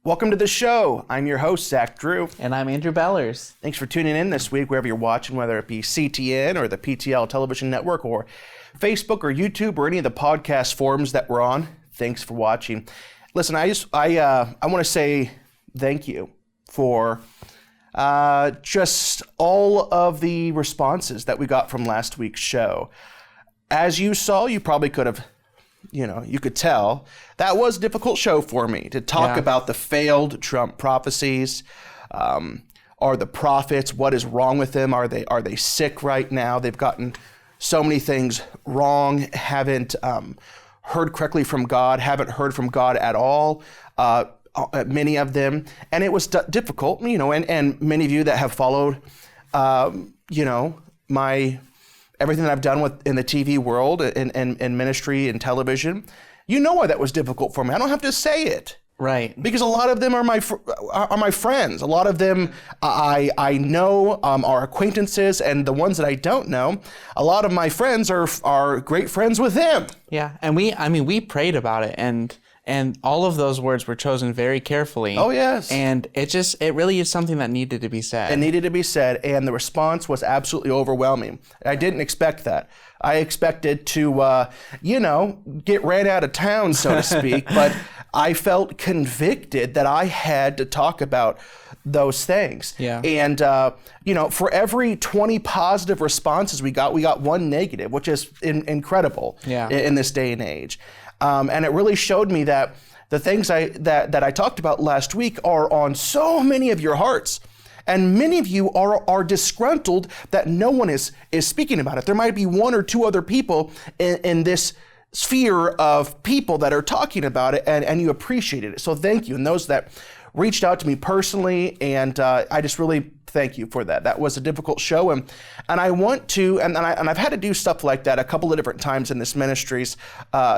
Welcome to the show. I'm your host, Zach Drew. And I'm Andrew Bellers. Thanks for tuning in this week, wherever you're watching, whether it be CTN or the PTL Television Network or Facebook or YouTube or any of the podcast forums that we're on. Thanks for watching. Listen, I want to say thank you for just all of the responses that we got from last week's show. As you saw, you probably could have, you could tell that was a difficult show for me to talk about the failed Trump prophecies. Are the prophets, what is wrong with them? Are they sick right now? They've gotten so many things wrong, haven't heard correctly from God, haven't heard from God at all, many of them. And it was difficult, and many of you that have followed, everything that I've done in the TV world and ministry and television, you know why that was difficult for me. I don't have to say it. Right. Because a lot of them are my friends. A lot of them I know are acquaintances, and the ones that I don't know, a lot of my friends are great friends with them. Yeah, and we prayed about it, and all of those words were chosen very carefully. Oh, yes. And it really is something that needed to be said. It needed to be said, and the response was absolutely overwhelming. I didn't expect that. I expected to, get ran out of town, so to speak, but I felt convicted that I had to talk about those things. Yeah. And, for every 20 positive responses we got one negative, which is incredible in this day and age. And it really showed me that the things that I talked about last week are on so many of your hearts. And many of you are disgruntled that no one is speaking about it. There might be one or two other people in this sphere of people that are talking about it, and you appreciated it. So thank you. And those that reached out to me personally, and I just really thank you for that. That was a difficult show, and I want to, and I've had to do stuff like that a couple of different times in this ministry's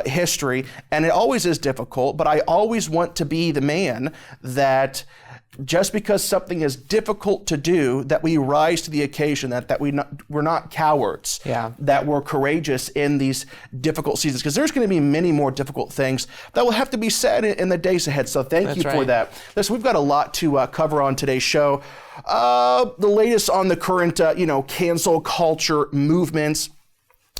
history, and it always is difficult, but I always want to be the man that just because something is difficult to do, that we rise to the occasion, that we're not cowards, that we're courageous in these difficult seasons, because there's going to be many more difficult things that will have to be said in the days ahead. So thank you for that. Listen, we've got a lot to cover on today's show. The latest on the current, cancel culture movements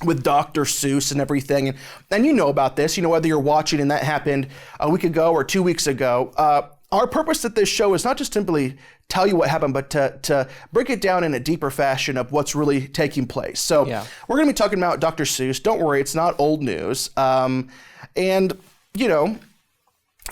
with Dr. Seuss and everything. And you know about this, whether you're watching and that happened a week ago or 2 weeks ago. Our purpose at this show is not just simply tell you what happened, but to break it down in a deeper fashion of what's really taking place. So we're going to be talking about Dr. Seuss. Don't worry, it's not old news. And,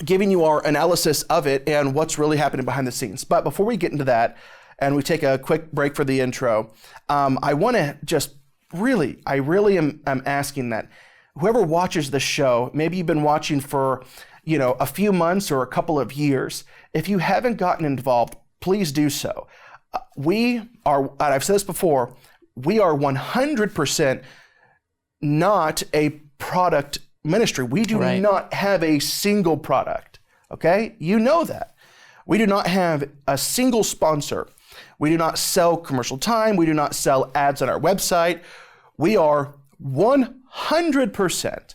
giving you our analysis of it and what's really happening behind the scenes. But before we get into that, and we take a quick break for the intro, I want to just I really am asking that whoever watches the show, maybe you've been watching for a few months or a couple of years, if you haven't gotten involved, please do so. We are, and I've said this before, we are 100% not a product ministry. We do not have a single product, okay? You know that. We do not have a single sponsor. We do not sell commercial time. We do not sell ads on our website. We are 100%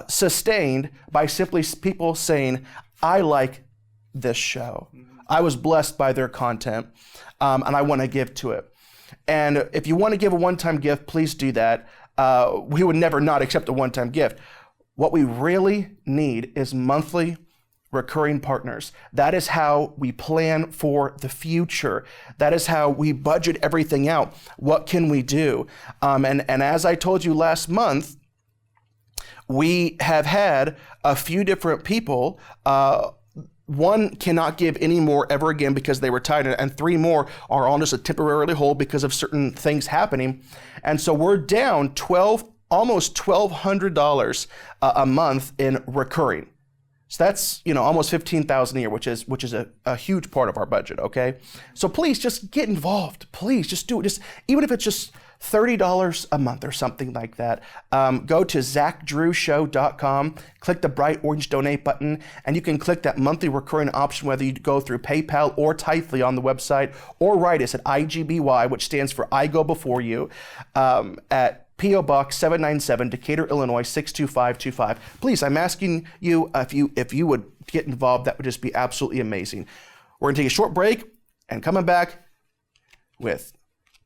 sustained by simply people saying, I like this show. I was blessed by their content, and I want to give to it. And if you want to give a one-time gift, please do that. We would never not accept a one-time gift. What we really need is monthly recurring partners. That is how we plan for the future. That is how we budget everything out. What can we do? And as I told you last month, we have had a few different people. One cannot give any more ever again because they retired, and 3 more are on just a temporarily hold because of certain things happening. And so we're down almost $1,200 a month in recurring. So that's, almost $15,000 a year, which is a huge part of our budget, okay? So please just get involved. Please just do it. Just even if it's just $30 a month or something like that. Go to zachdrewshow.com, click the bright orange donate button, and you can click that monthly recurring option, whether you go through PayPal or Tithely on the website, or write us at IGBY, which stands for I Go Before You, at P.O. Box 797, Decatur, Illinois 62525. Please, I'm asking you if you would to get involved, that would just be absolutely amazing. We're going to take a short break and coming back with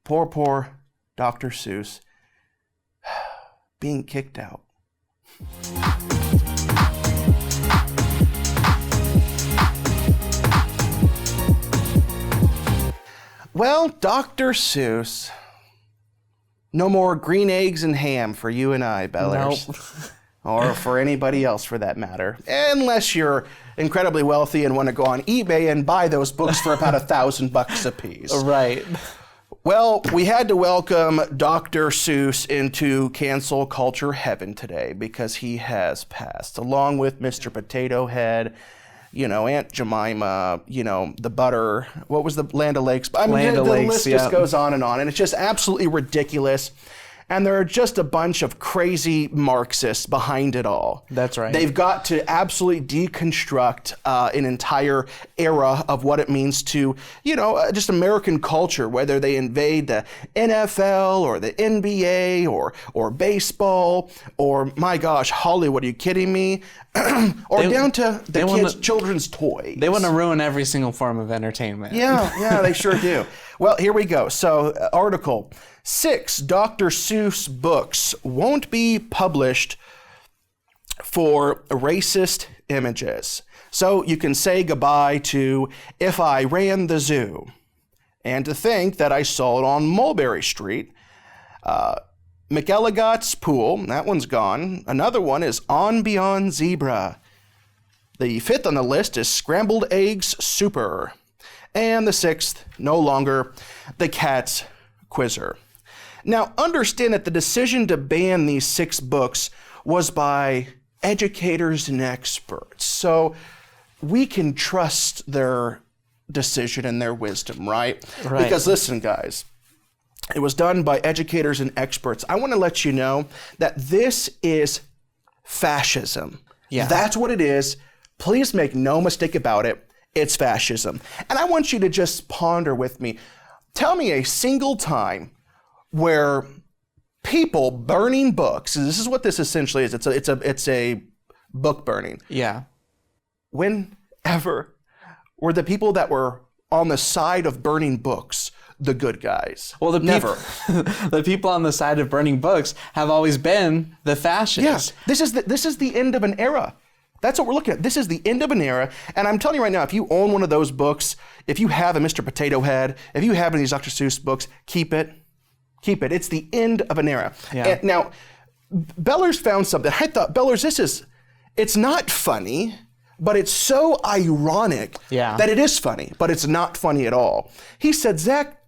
poor Dr. Seuss being kicked out. Well, Dr. Seuss, no more green eggs and ham for you and I, Bellers. Nope. Or for anybody else for that matter. Unless you're incredibly wealthy and want to go on eBay and buy those books for about $1,000 a piece. Right. Well, we had to welcome Dr. Seuss into cancel culture heaven today because he has passed, along with Mr. Potato Head, Aunt Jemima, the butter. What was the Land O'Lakes? I mean, the list just goes on, and it's just absolutely ridiculous. And there are just a bunch of crazy Marxists behind it all. That's right. They've got to absolutely deconstruct an entire era of what it means to, just American culture, whether they invade the NFL or the NBA or baseball or, my gosh, Hollywood, are you kidding me? Or down to the kids' children's toys. They want to ruin every single form of entertainment. Yeah, they sure do. Well, here we go. So, article, 6 Dr. Seuss books won't be published for racist images. So you can say goodbye to If I Ran the Zoo. And to think that I saw it on Mulberry Street. McElligot's Pool, that one's gone. Another one is On Beyond Zebra. The 5th on the list is Scrambled Eggs Super. And the 6th, no longer, The Cat's Quizzer. Now, understand that the decision to ban these 6 books was by educators and experts. So we can trust their decision and their wisdom, right? Because listen, guys, it was done by educators and experts. I want to let you know that this is fascism. Yeah. That's what it is. Please make no mistake about it. It's fascism. And I want you to just ponder with me. Tell me a single time where people burning books, this is what this essentially is. It's a book burning. Yeah. Whenever were the people that were on the side of burning books the good guys? Well, never. The people on the side of burning books have always been the fascists. Yes. This is the end of an era. That's what we're looking at. This is the end of an era. And I'm telling you right now, if you own one of those books, if you have a Mr. Potato Head, if you have any of these Dr. Seuss books, keep it. Keep it. It's the end of an era. Yeah. And now, Bellers found something. I thought, Bellers, it's not funny, but it's so ironic that it is funny, but it's not funny at all. He said, Zach,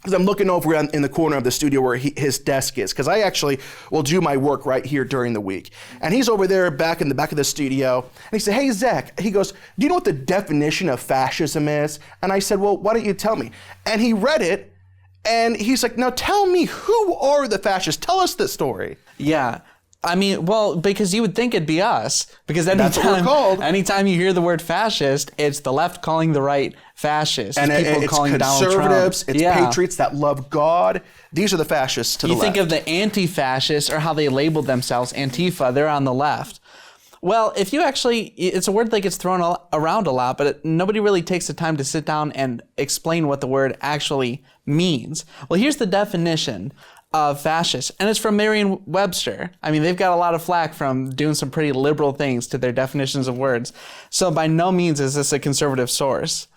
because I'm looking over in the corner of the studio where his desk is, because I actually will do my work right here during the week. And he's over there back in the back of the studio. And he said, hey, Zach, he goes, do you know what the definition of fascism is? And I said, well, why don't you tell me? And he read it, and he's like, now tell me, who are the fascists? Tell us the story. Yeah. I mean, well, because you would think it'd be us. Because that's what we're called. Anytime you hear the word fascist, it's the left calling the right fascist. And people it's calling conservatives, Donald Trump. It's patriots that love God. These are the fascists to the left. You think of the anti-fascists, or how they labeled themselves, Antifa, they're on the left. Well, if you actually, it's a word that gets thrown around a lot, but nobody really takes the time to sit down and explain what the word actually means. Well, here's the definition of fascist, and it's from Merriam-Webster. I mean, they've got a lot of flack from doing some pretty liberal things to their definitions of words. So by no means is this a conservative source.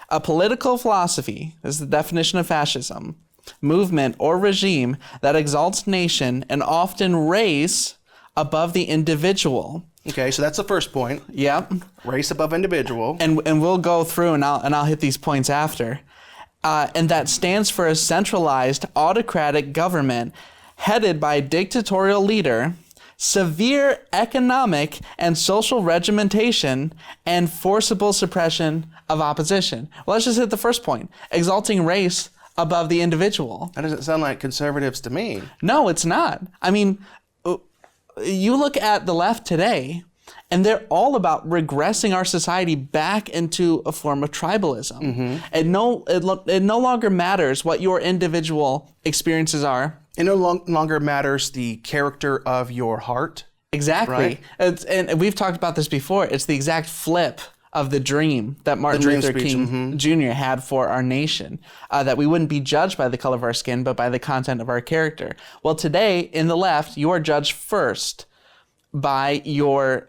A political philosophy is the definition of fascism. Movement or regime that exalts nation and often race above the individual. Okay, so that's the first point. Yep. Race above individual. And we'll go through and I'll hit these points after. And that stands for a centralized autocratic government headed by a dictatorial leader, severe economic and social regimentation, and forcible suppression of opposition. Well, let's just hit the first point. Exalting race above the individual. That doesn't sound like conservatives to me. No, it's not. I mean, you look at the left today, and they're all about regressing our society back into a form of tribalism. Mm-hmm. It no longer matters what your individual experiences are. It no longer matters the character of your heart. Exactly. Right? And we've talked about this before. It's the exact flip of the dream that Martin Luther King Jr. had for our nation, that we wouldn't be judged by the color of our skin, but by the content of our character. Well, today, in the left, you are judged first by your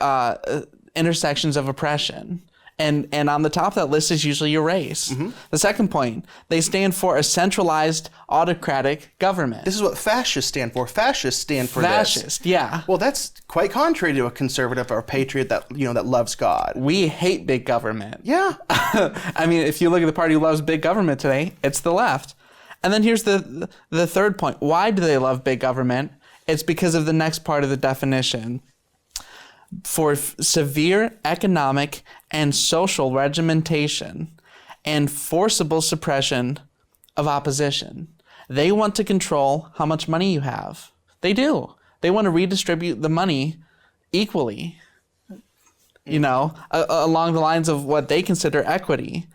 intersections of oppression. And on the top of that list is usually your race. The second point, they stand for a centralized autocratic government. This is what fascists stand for. Fascists stand for Fascist, yeah. Well, that's quite contrary to a conservative or a patriot that that loves God. We hate big government. Yeah. I mean, if you look at the party who loves big government today, it's the left. And then here's the third point. Why do they love big government? It's because of the next part of the definition. For severe economic and social regimentation and forcible suppression of opposition. They want to control how much money you have. They do. They want to redistribute the money equally, along the lines of what they consider equity.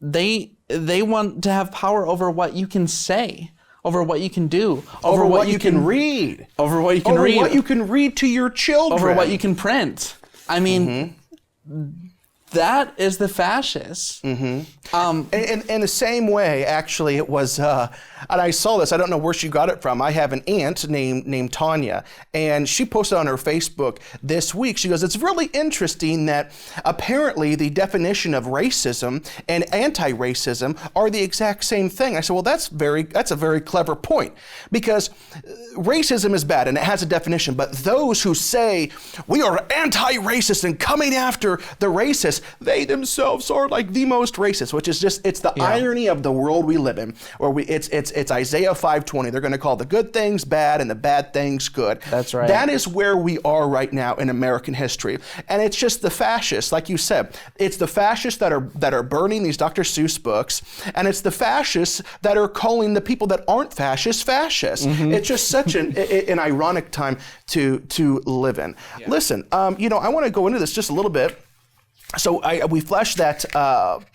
They want to have power over what you can say, over what you can do, over what you can read, over what you can read, what you can read to your children, over what you can print. I mean, that is the fascists. In the same way, actually, it was, and I saw this, I don't know where she got it from. I have an aunt named Tanya, and she posted on her Facebook this week. She goes, it's really interesting that apparently the definition of racism and anti-racism are the exact same thing. I said, well, that's a very clever point, because racism is bad and it has a definition, but those who say we are anti-racist and coming after the racists, they themselves are like the most racist, which is just, it's the irony of the world we live in, where it's Isaiah 5:20. They're going to call the good things bad and the bad things good. That's right. That is where we are right now in American history. And it's just the fascists, like you said, it's the fascists that are burning these Dr. Seuss books, and it's the fascists that are calling the people that aren't fascists. It's just such an ironic time to live in. Yeah. Listen, I want to go into this just a little bit. So we flashed that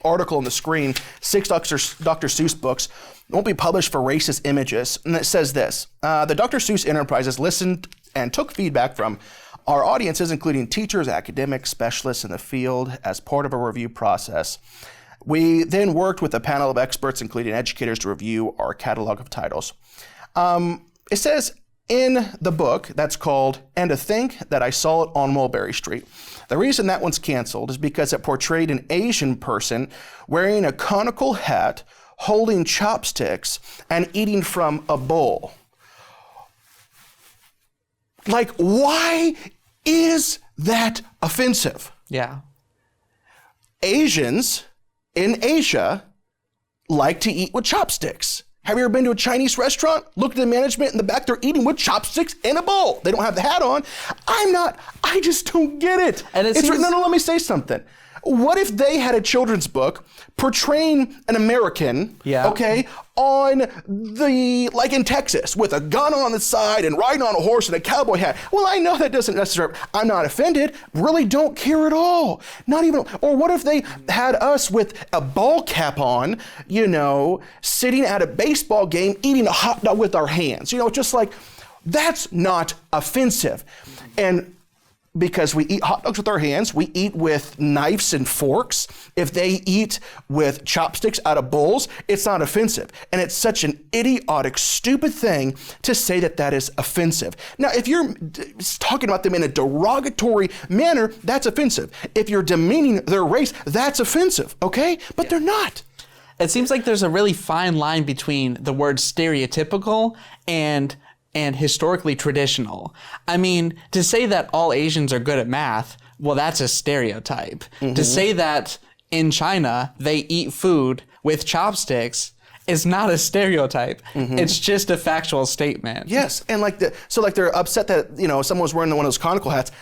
article on the screen, 6 Dr. Seuss books won't be published for racist images. And it says this, the Dr. Seuss Enterprises listened and took feedback from our audiences, including teachers, academics, specialists in the field, as part of a review process. We then worked with a panel of experts, including educators, to review our catalog of titles. It says in the book that's called And to Think That I Saw It on Mulberry Street. The reason that one's canceled is because it portrayed an Asian person wearing a conical hat, holding chopsticks, and eating from a bowl. Like, why is that offensive? Yeah. Asians in Asia like to eat with chopsticks. Have you ever been to a Chinese restaurant? Look at the management in the back, they're eating with chopsticks in a bowl. They don't have the hat on. I just don't get it. And no, let me say something. What if they had a children's book portraying an American, on like in Texas, with a gun on the side and riding on a horse and a cowboy hat? Well, I know that doesn't necessarily, I'm not offended, really don't care at all. Not even, or what if they had us with a ball cap on, sitting at a baseball game, eating a hot dog with our hands? Just like, that's not offensive. And because we eat hot dogs with our hands, we eat with knives and forks. If they eat with chopsticks out of bowls, it's not offensive. And it's such an idiotic, stupid thing to say that is offensive. Now, if you're talking about them in a derogatory manner, that's offensive. If you're demeaning their race, that's offensive, okay? But they're not. It seems like there's a really fine line between the word stereotypical and historically traditional. I mean, to say that all Asians are good at math, well, that's a stereotype. To say that in China they eat food with chopsticks is not a stereotype. It's just a factual statement. Yes, and they're upset that someone was wearing one of those conical hats.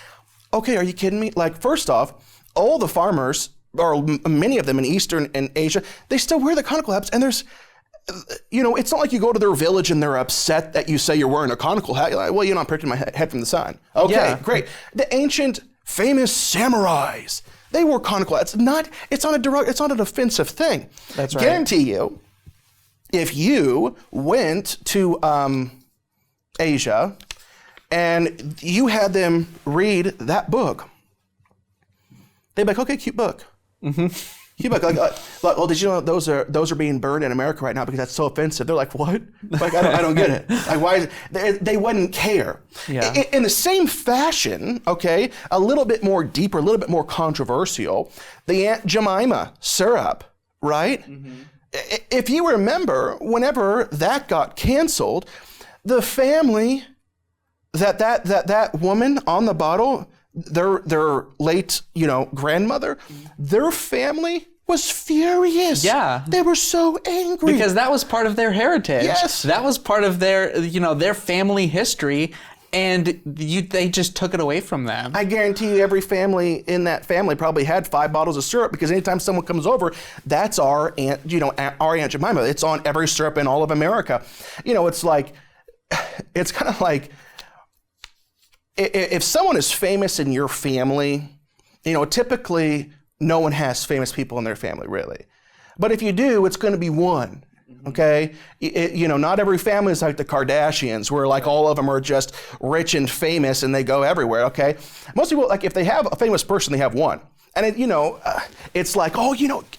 Okay, are you kidding me? Like, first off, all the farmers, or many of them in Eastern and Asia, they still wear the conical hats, and there's it's not like you go to their village and they're upset that you say you're wearing a conical hat. You're like, well, I'm protecting my head from the sun. Okay, great. The ancient famous samurais, they wore conical hats. It's not an offensive thing. That's right. Guarantee you, if you went to Asia and you had them read that book, they'd be like, okay, cute book. Mm-hmm. Cute book. Like, well, did you know those are being burned in America right now because that's so offensive? They're like, what? Like, I don't get it. Like, why is it? They wouldn't care. Yeah. In the same fashion, okay, a little bit more deeper, a little bit more controversial, the Aunt Jemima syrup, right? Mm-hmm. If you remember, whenever that got canceled, the family that woman on the bottle, their late, grandmother, their family was furious. Yeah. They were so angry. Because that was part of their heritage. Yes. That was part of their, their family history, and they just took it away from them. I guarantee you every family in that family probably had 5 bottles of syrup, because anytime someone comes over, that's our Aunt, our Aunt Jemima. It's on every syrup in all of America. It's kind of like, if someone is famous in your family, typically no one has famous people in their family, really. But if you do, it's going to be one, okay? Not every family is like the Kardashians, where like all of them are just rich and famous and they go everywhere, okay? Most people, like if they have a famous person, they have one. And it's like,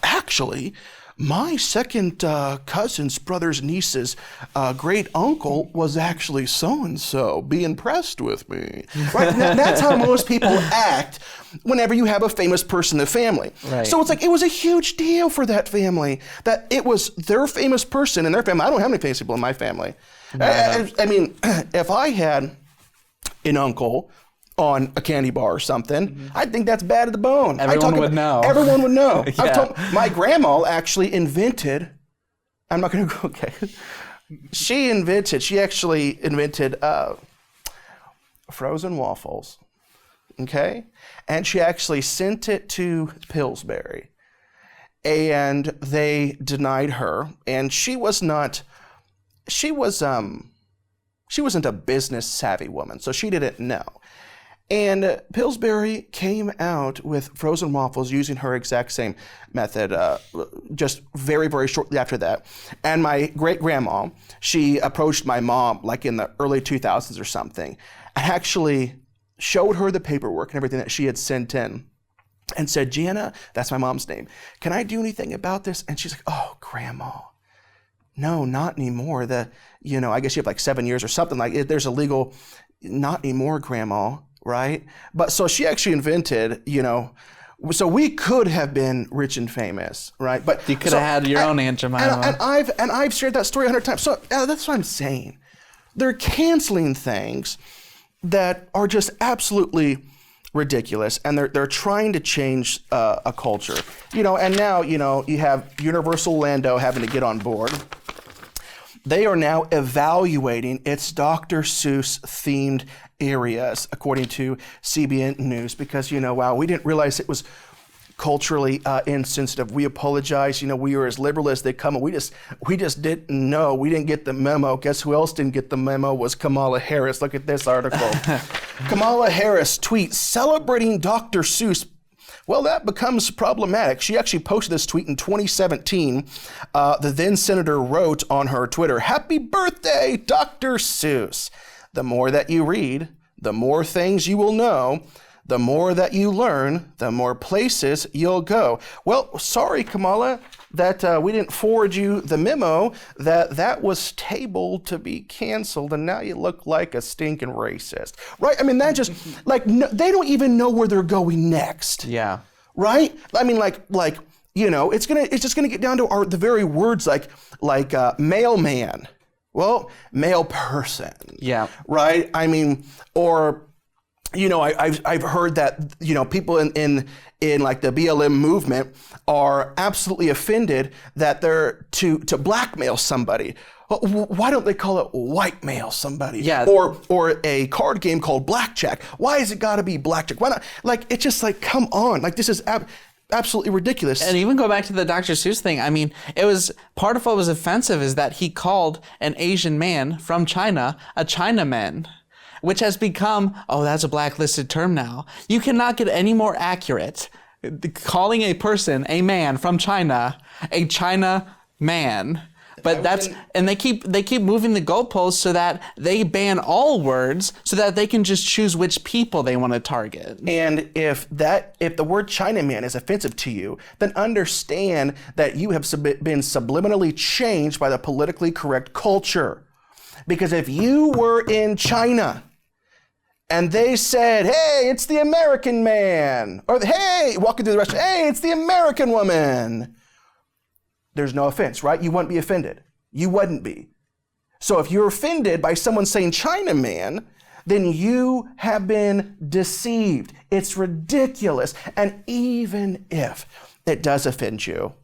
actually, my second cousin's brother's niece's great uncle was actually so-and-so. Be impressed with me. Right? That's how most people act whenever you have a famous person in the family. Right. So it's like, it was a huge deal for that family that it was their famous person in their family. I don't have any famous people in my family. No. I mean, if I had an uncle on a candy bar or something, I think that's bad at the bone. Everyone would know. Everyone would know. Yeah. My grandma actually invented, I'm not going to go, okay. She actually invented frozen waffles, okay? And she actually sent it to Pillsbury, and they denied her, and she wasn't a business savvy woman, so she didn't know. And Pillsbury came out with frozen waffles using her exact same method, just very, very shortly after that. And my great-grandma, she approached my mom like in the early 2000s or something, and actually showed her the paperwork and everything that she had sent in and said, Jana, that's my mom's name, can I do anything about this? And she's like, oh, Grandma, no, not anymore. I guess you have like 7 years or something like it. There's a legal, not anymore, Grandma. Right? But so she actually invented, so we could have been rich and famous, right? But you could have had your own Aunt Jemima. And I've shared that story 100 times. So that's what I'm saying. They're canceling things that are just absolutely ridiculous, and they're trying to change a culture. And now, you have Universal Lando having to get on board. They are now evaluating its Dr. Seuss themed areas, according to CBN News, because, wow, we didn't realize it was culturally insensitive. We apologize. We were as liberal as they come, and we just didn't know. We didn't get the memo. Guess who else didn't get the memo was Kamala Harris. Look at this article. Kamala Harris tweets, celebrating Dr. Seuss. Well, that becomes problematic. She actually posted this tweet in 2017. The then senator wrote on her Twitter, "Happy birthday, Dr. Seuss. The more that you read, the more things you will know. The more that you learn, the more places you'll go." Well, sorry, Kamala, that we didn't forward you the memo that was tabled to be canceled, and now you look like a stinking racist, right? I mean, that just, like, no, they don't even know where they're going next. Yeah. Right? I mean, it's just gonna get down to the very words like mailman. Well, male person. Yeah. Right? I mean, or, I've heard that, people in like the BLM movement are absolutely offended that they're to blackmail somebody. Why don't they call it white mail somebody? Yeah. Or a card game called blackjack. Why has it got to be blackjack? Why not? Like, it's just like, come on. Like, this is absolutely ridiculous. And even go back to the Dr. Seuss thing. I mean, it was part of what was offensive is that he called an Asian man from China a Chinaman, which has become, that's a blacklisted term now. You cannot get any more accurate. Calling a person, a man from China, a China man. But they keep moving the goalposts so that they ban all words so that they can just choose which people they want to target. And if the word Chinaman is offensive to you, then understand that you have been subliminally changed by the politically correct culture. Because if you were in China and they said, hey, it's the American man, or hey, walking through the restaurant, hey, it's the American woman, there's no offense, right? You wouldn't be offended. You wouldn't be. So if you're offended by someone saying Chinaman, then you have been deceived. It's ridiculous. And even if it does offend you,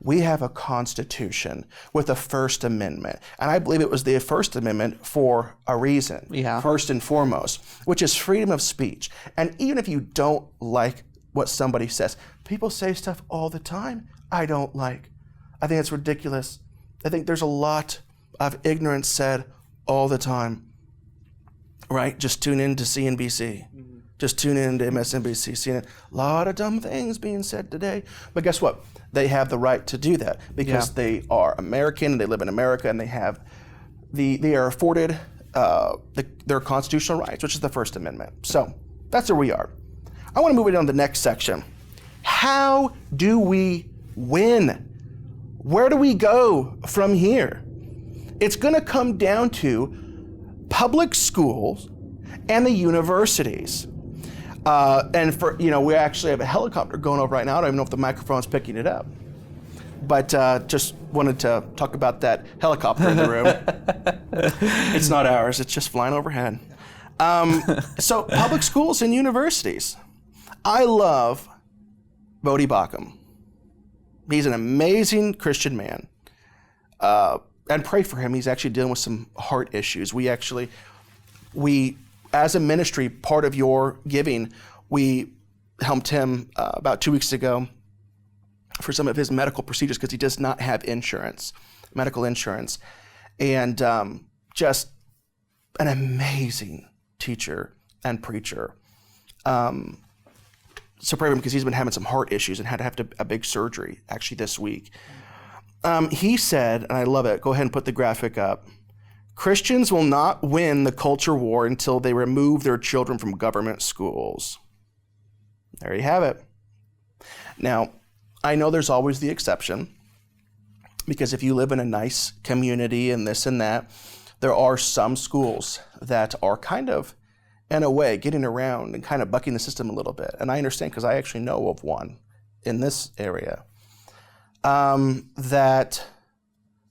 we have a Constitution with a First Amendment. And I believe it was the First Amendment for a reason, first and foremost, which is freedom of speech. And even if you don't like what somebody says, people say stuff all the time I don't like. I think it's ridiculous. I think there's a lot of ignorance said all the time, right? Just tune in to CNBC. Just tune in to MSNBC, CNN. A lot of dumb things being said today. But guess what? They have the right to do that because they are American, they live in America, and they are afforded their constitutional rights, which is the First Amendment. So that's where we are. I want to move it on to the next section. How do we win? Where do we go from here? It's going to come down to public schools and the universities. And we actually have a helicopter going over right now. I don't even know if the microphone's picking it up. But just wanted to talk about that helicopter in the room. It's not ours, it's just flying overhead. So public schools and universities. I love Bodhi Bakum. He's an amazing Christian man. And pray for him. He's actually dealing with some heart issues. We as a ministry, part of your giving, we helped him about 2 weeks ago for some of his medical procedures because he does not have medical insurance. And just an amazing teacher and preacher. So pray for him because he's been having some heart issues and had to have a big surgery actually this week. He said, and I love it, go ahead and put the graphic up, Christians will not win the culture war until they remove their children from government schools. There you have it. Now, I know there's always the exception, because if you live in a nice community and this and that, there are some schools that are kind of, in a way, getting around and kind of bucking the system a little bit. And I understand because I actually know of one in this area.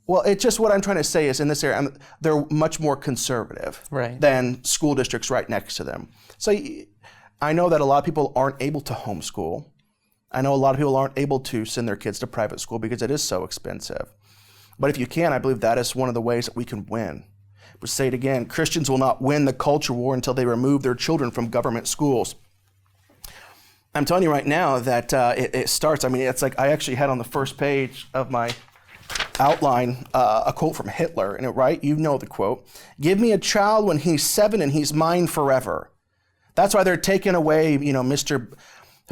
It's just what I'm trying to say is in this area, they're much more conservative than school districts right next to them. So I know that a lot of people aren't able to homeschool. I know a lot of people aren't able to send their kids to private school because it is so expensive. But if you can, I believe that is one of the ways that we can win. But say it again, Christians will not win the culture war until they remove their children from government schools. I'm telling you right now that it starts, it's like I actually had on the first page of my outline a quote from Hitler, and you know the quote, "Give me a child when he's 7 and he's mine forever." That's why they're taking away, Mr.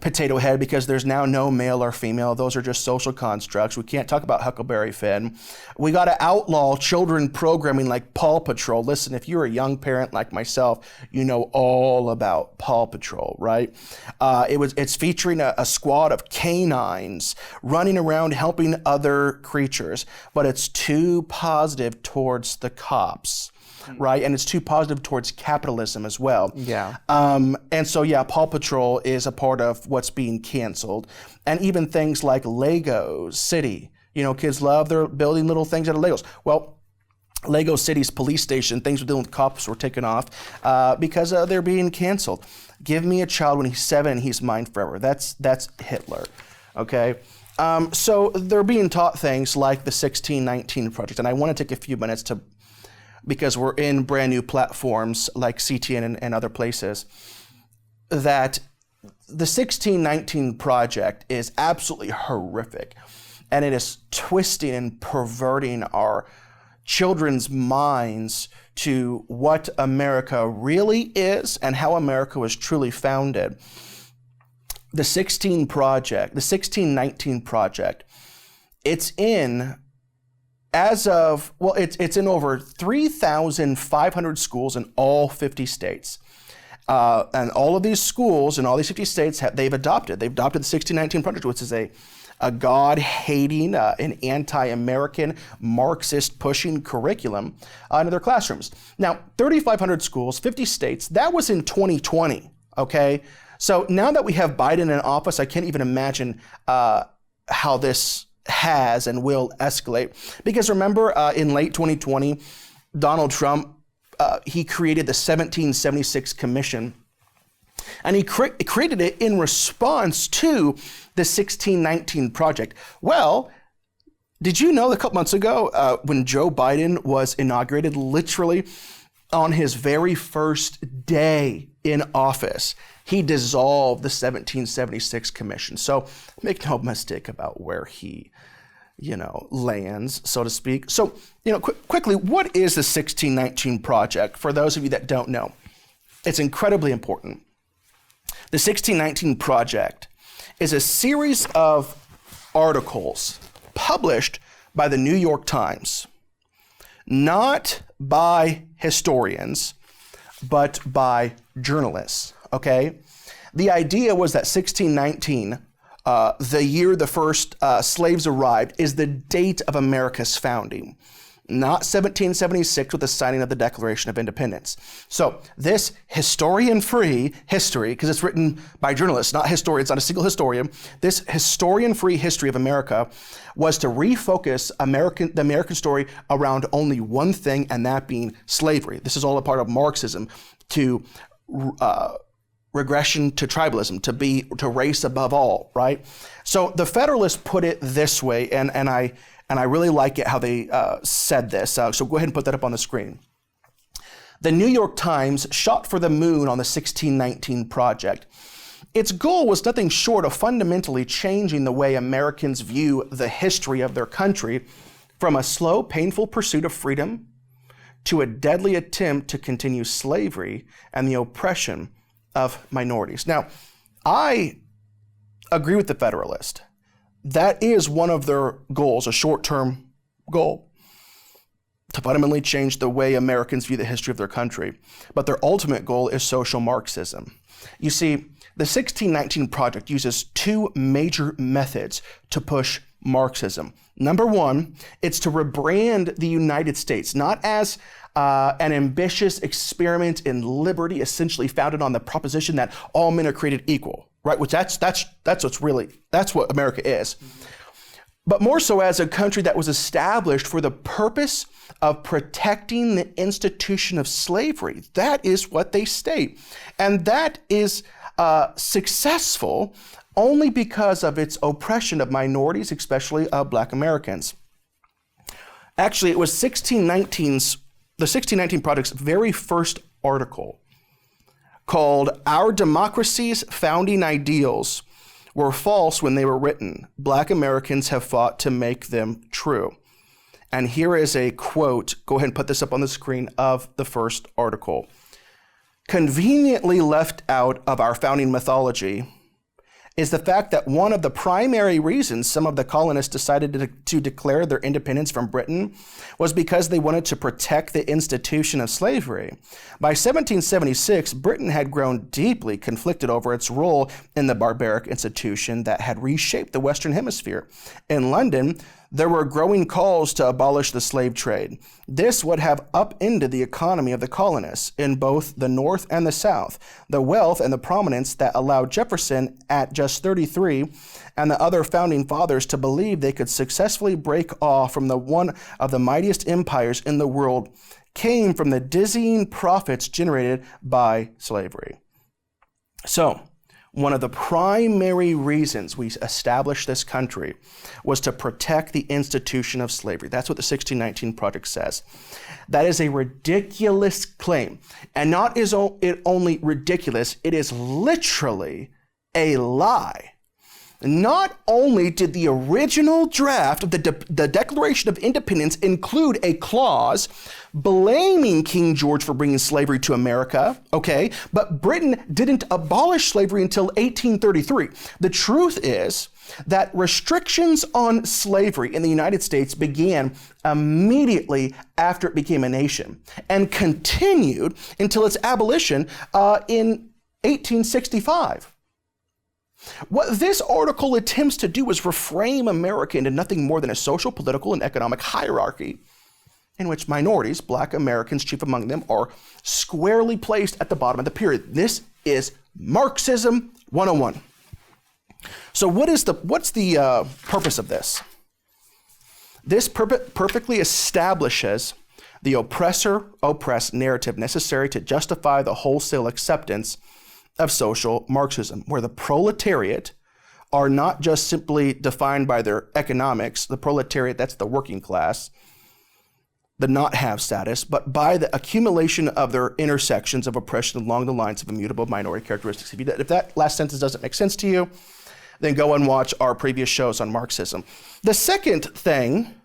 Potato Head, because there's now no male or female. Those are just social constructs. We can't talk about Huckleberry Finn. We got to outlaw children programming like Paw Patrol. Listen, if you're a young parent like myself, you know all about Paw Patrol, right? It's featuring a squad of canines running around helping other creatures, but it's too positive towards the cops. Right, and it's too positive towards capitalism as well. Yeah. And so, Paw Patrol is a part of what's being canceled. And even things like Lego City. Kids love their building little things out of Legos. Well, Lego City's police station, things we're dealing with cops were taken off because they're being canceled. Give me a child when he's 7 and he's mine forever. That's Hitler, okay? So they're being taught things like the 1619 Project. And I want to take a few minutes because we're in brand new platforms like CTN and other places, that the 1619 Project is absolutely horrific. And it is twisting and perverting our children's minds to what America really is and how America was truly founded. The 1619 Project, it's in as of, well, it's in over 3,500 schools in all 50 states. And all of these schools in all these 50 states, they've adopted the 1619 Project, which is a God-hating, an anti-American, Marxist-pushing curriculum into their classrooms. Now, 3,500 schools, 50 states, that was in 2020, okay? So now that we have Biden in office, I can't even imagine how this has and will escalate. Because remember, in late 2020, Donald Trump, he created the 1776 Commission, and he created it in response to the 1619 Project. Well, did you know a couple months ago when Joe Biden was inaugurated, literally on his very first day in office, he dissolved the 1776 Commission. So make no mistake about where he, lands, so to speak. So, quickly, what is the 1619 Project? For those of you that don't know, it's incredibly important. The 1619 Project is a series of articles published by the New York Times, not by historians, but by journalists, okay? The idea was that 1619, the year the first slaves arrived, is the date of America's founding, not 1776 with the signing of the Declaration of Independence. So this historian-free history, because it's written by journalists, not historians, not a single historian, this historian-free history of America was to refocus the American story around only one thing, and that being slavery. This is all a part of Marxism, to regression to tribalism, to race above all, right? So the Federalists put it this way, and I really like it how they said this. So go ahead and put that up on the screen. The New York Times shot for the moon on the 1619 Project. Its goal was nothing short of fundamentally changing the way Americans view the history of their country, from a slow, painful pursuit of freedom to a deadly attempt to continue slavery and the oppression of minorities. Now, I agree with the Federalist. That is one of their goals, a short-term goal, to fundamentally change the way Americans view the history of their country. But their ultimate goal is social Marxism. You see, the 1619 Project uses two major methods to push Marxism. Number one, it's to rebrand the United States, not as an ambitious experiment in liberty, essentially founded on the proposition that all men are created equal, right? Which that's what America is. But more so as a country that was established for the purpose of protecting the institution of slavery. That is what they state. And that is successful only because of its oppression of minorities, especially Black Americans. Actually, it was the 1619 Project's very first article, called "Our Democracy's Founding Ideals Were False When They Were Written. Black Americans Have Fought to Make Them True." And here is a quote, go ahead and put this up on the screen, of the first article. "Conveniently left out of our founding mythology is the fact that one of the primary reasons some of the colonists decided to declare their independence from Britain was because they wanted to protect the institution of slavery. By 1776, Britain had grown deeply conflicted over its role in the barbaric institution that had reshaped the Western Hemisphere. In London, there were growing calls to abolish the slave trade. This would have upended the economy of the colonists in both the North and the South. The wealth and the prominence that allowed Jefferson, at just 33, and the other founding fathers to believe they could successfully break off from one of the mightiest empires in the world came from the dizzying profits generated by slavery." So, one of the primary reasons we established this country was to protect the institution of slavery. That's what the 1619 Project says. That is a ridiculous claim. And not is it only ridiculous, it is literally a lie. Not only did the original draft of the Declaration of Independence include a clause blaming King George for bringing slavery to America, okay, but Britain didn't abolish slavery until 1833. The truth is that restrictions on slavery in the United States began immediately after it became a nation and continued until its abolition in 1865. What this article attempts to do is reframe America into nothing more than a social, political, and economic hierarchy in which minorities, Black Americans chief among them, are squarely placed at the bottom of the pyramid. This is Marxism 101. So what's the purpose of this? This perfectly establishes the oppressor-oppressed narrative necessary to justify the wholesale acceptance of social Marxism, where the proletariat are not just simply defined by their economics, the proletariat, that's the working class, the not-have status, but by the accumulation of their intersections of oppression along the lines of immutable minority characteristics. If that last sentence doesn't make sense to you, then go and watch our previous shows on Marxism. The second thing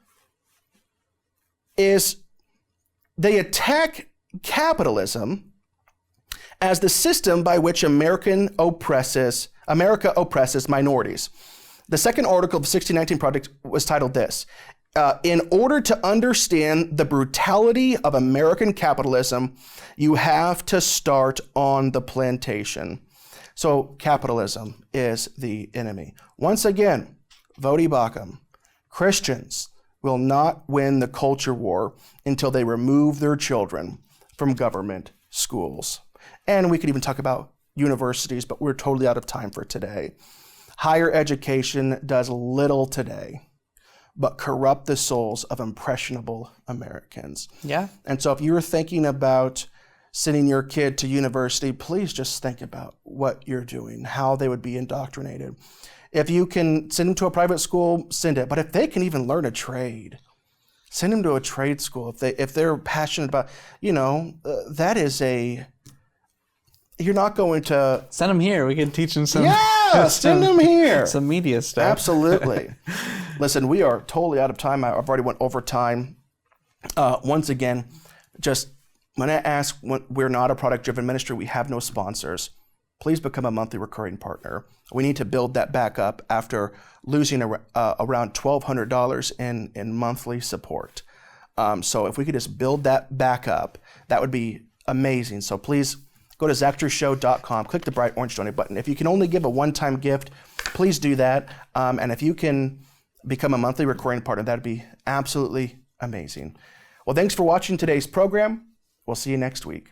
is they attack capitalism as the system by which America oppresses minorities. The second article of the 1619 Project was titled this: in order to understand the brutality of American capitalism, you have to start on the plantation. So capitalism is the enemy. Once again, Vodi Bakum, Christians will not win the culture war until they remove their children from government schools. And we could even talk about universities, but we're totally out of time for today. Higher education does little today but corrupt the souls of impressionable Americans. Yeah. And so if you're thinking about sending your kid to university, please just think about what you're doing, how they would be indoctrinated. If you can send them to a private school, send it. But if they can even learn a trade, send them to a trade school. If they're passionate about, that is you're not going to... Send them here. We can teach them some... Yeah, send them here. Some media stuff. Absolutely. Listen, we are totally out of time. I've already went over time. Once again, just when I ask, we're not a product-driven ministry. We have no sponsors. Please become a monthly recurring partner. We need to build that back up after losing around $1,200 in monthly support. So if we could just build that back up, that would be amazing. So please go to zachtershow.com, click the bright orange donate button. If you can only give a one-time gift, please do that. And if you can become a monthly recurring partner, that'd be absolutely amazing. Well, thanks for watching today's program. We'll see you next week.